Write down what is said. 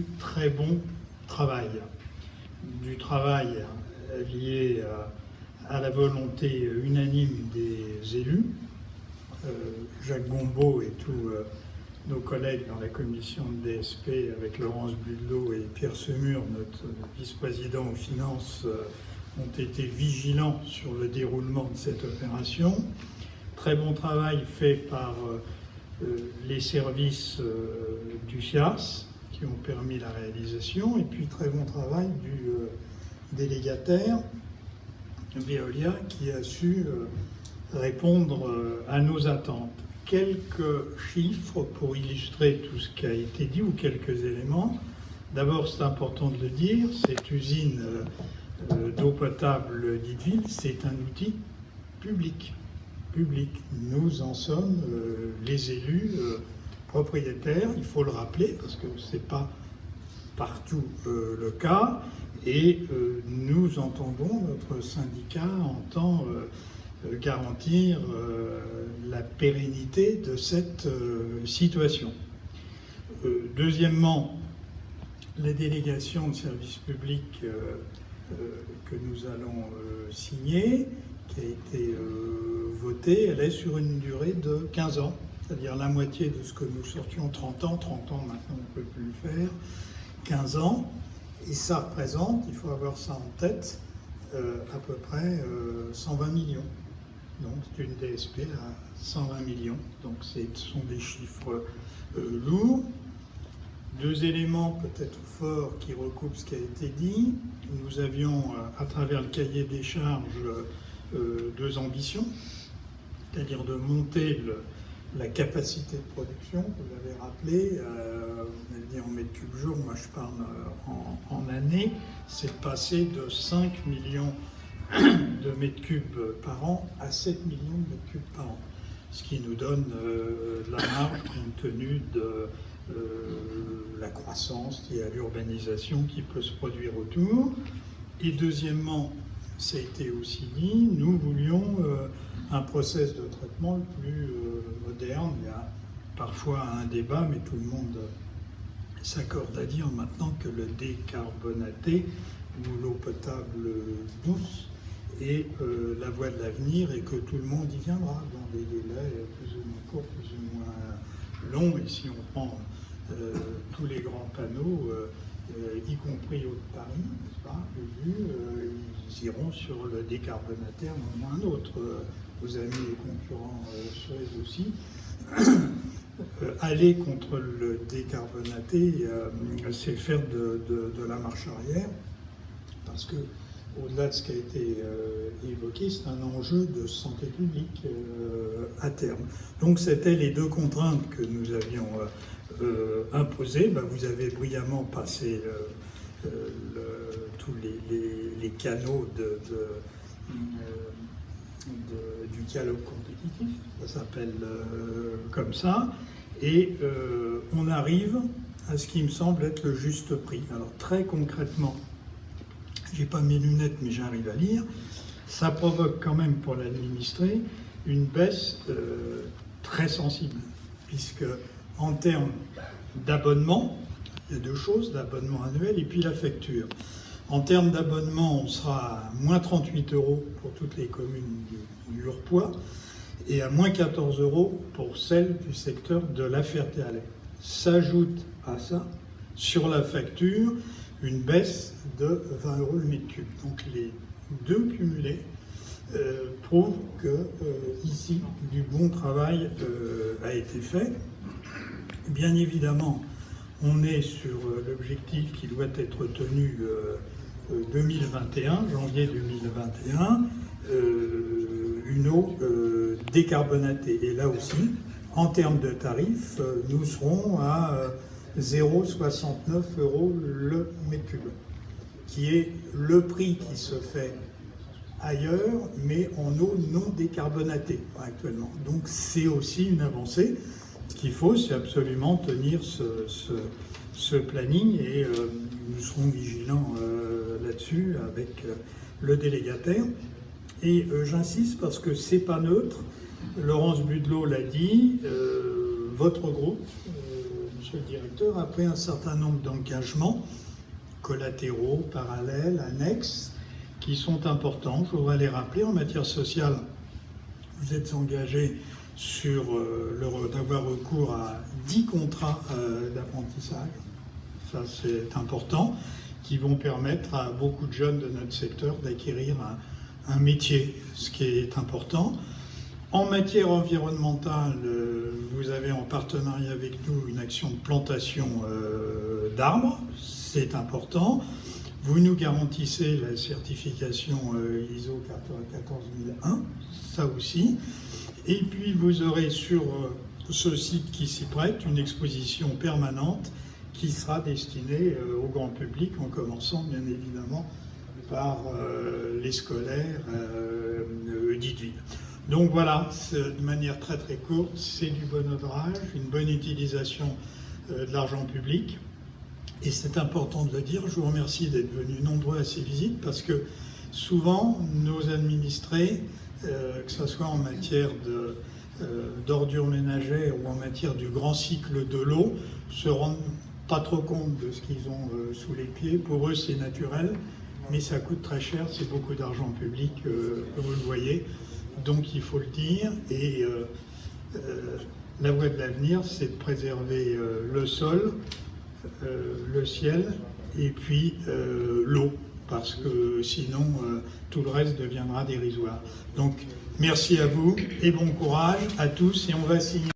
du très bon travail. Du travail lié à la volonté unanime des élus. Jacques Gombaud et tous nos collègues dans la commission de DSP, avec Laurence Budelot et Pierre Semur, notre vice-président aux finances, ont été vigilants sur le déroulement de cette opération. Très bon travail fait par les services du FIAS qui ont permis la réalisation, et puis très bon travail du délégataire Veolia qui a su répondre à nos attentes. Quelques chiffres pour illustrer tout ce qui a été dit, ou quelques éléments. D'abord, c'est important de le dire, cette usine d'eau potable d'Itteville, c'est un outil public. Nous en sommes les élus propriétaires, il faut le rappeler, parce que ce n'est pas partout le cas, et nous entendons, notre syndicat entend garantir la pérennité de cette situation. Deuxièmement, la délégation de service public que nous allons signer, qui a été votée, elle est sur une durée de 15 ans, c'est-à-dire la moitié de ce que nous sortions 30 ans maintenant on ne peut plus le faire, 15 ans, et ça représente, il faut avoir ça en tête, à peu près 120 millions. Donc c'est une DSP à 120 millions, donc ce sont des chiffres lourds. Deux éléments peut-être forts qui recoupent ce qui a été dit. Nous avions, à travers le cahier des charges, deux ambitions, c'est-à-dire de monter la capacité de production, vous l'avez rappelé, vous avez dit en mètres cubes jour, moi je parle en année, c'est de passer de 5 millions de mètres cubes par an à 7 millions de mètres cubes par an, ce qui nous donne la marge compte tenu de la croissance liée à l'urbanisation qui peut se produire autour. Et deuxièmement, ça a été aussi dit, nous voulions un process de traitement le plus moderne. Il y a parfois un débat, mais tout le monde s'accorde à dire maintenant que le décarbonaté ou l'eau potable douce est la voie de l'avenir et que tout le monde y viendra dans des délais plus ou moins courts, plus ou moins longs. Et si on prend tous les grands panneaux, y compris Haute-Paris, n'est-ce pas, ils iront sur le décarbonaté à un moment ou un autre. Vos amis et concurrents Suez aussi. Aller contre le décarbonaté, c'est faire de la marche arrière, parce que au-delà de ce qui a été évoqué, c'est un enjeu de santé publique à terme. Donc c'était les deux contraintes que nous avions imposées. Vous avez brillamment passé tous les canaux du dialogue compétitif, ça s'appelle comme ça, et on arrive à ce qui me semble être le juste prix. Alors très concrètement, j'ai pas mes lunettes mais j'arrive à lire, ça provoque quand même pour l'administré une baisse très sensible, puisque en termes d'abonnement, il y a deux choses, l'abonnement annuel et puis la facture. En termes d'abonnement, on sera à moins 38 € pour toutes les communes du Hurpois et à moins 14 € pour celles du secteur de La Ferté-Alais. S'ajoute à ça, sur la facture, une baisse de 20 € le mètre cube. Donc les deux cumulés prouvent que ici, du bon travail a été fait. Bien évidemment, on est sur l'objectif qui doit être tenu 2021, janvier 2021, une eau décarbonatée. Et là aussi, en termes de tarifs, nous serons à 0,69 € le mètre cube, qui est le prix qui se fait ailleurs, mais en eau non décarbonatée actuellement. Donc c'est aussi une avancée. Ce qu'il faut, c'est absolument tenir ce planning et nous serons vigilants là-dessus avec le délégataire. Et j'insiste parce que c'est pas neutre. Laurence Budelot l'a dit, votre groupe, M. Monsieur le Directeur, a pris un certain nombre d'engagements collatéraux, parallèles, annexes, qui sont importants. Je voudrais les rappeler. En matière sociale, vous êtes engagé sur d'avoir recours à 10 contrats d'apprentissage. Ça, c'est important, qui vont permettre à beaucoup de jeunes de notre secteur d'acquérir un métier, ce qui est important. En matière environnementale, vous avez en partenariat avec nous une action de plantation d'arbres, c'est important. Vous nous garantissez la certification ISO 14001, ça aussi. Et puis vous aurez sur ce site qui s'y prête une exposition permanente qui sera destinée au grand public, en commençant bien évidemment par les scolaires d'Idylle. Donc voilà, de manière très très courte, c'est du bon ouvrage, une bonne utilisation de l'argent public. Et c'est important de le dire, je vous remercie d'être venus nombreux à ces visites parce que souvent nos administrés, que ce soit en matière d'ordures ménagères ou en matière du grand cycle de l'eau, se rendent pas trop compte de ce qu'ils ont sous les pieds. Pour eux, c'est naturel, mais ça coûte très cher, c'est beaucoup d'argent public, vous le voyez. Donc il faut le dire. Et la voie de l'avenir, c'est de préserver le sol, le ciel et puis l'eau, parce que sinon tout le reste deviendra dérisoire. Donc merci à vous et bon courage à tous, et on va signer.